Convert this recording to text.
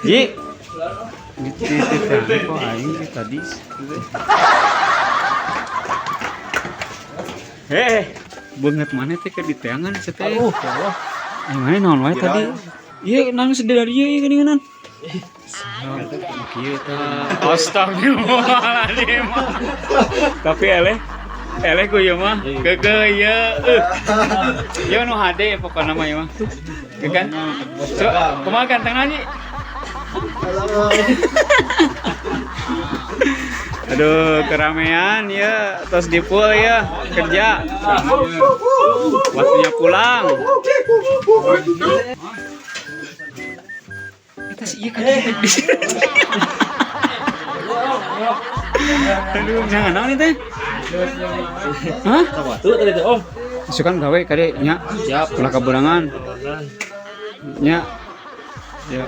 Ji. Kok aing tadi. Banget mana teh ke diteangan teh. Ai mana naon wae tadi? Ieu nang sedari ieu geuningan. Kieu tah. Astagfirullahaladzim. Tapi eleh ku ieu mah. Keukeu ieu. Ieu nu HD pokona mah ieu mah. Kan? So, kumaha gantengna Ji? Aduh, keramaian ya, tos di pool ya, kerja. Waktunya pulang. Kita sih kan. Aduh, jangan naon nih teh? Hah? Tuh tadi tuh Om. Sukan gawe kade nya. Siap. Ulah kaburangan. Nya. Ya.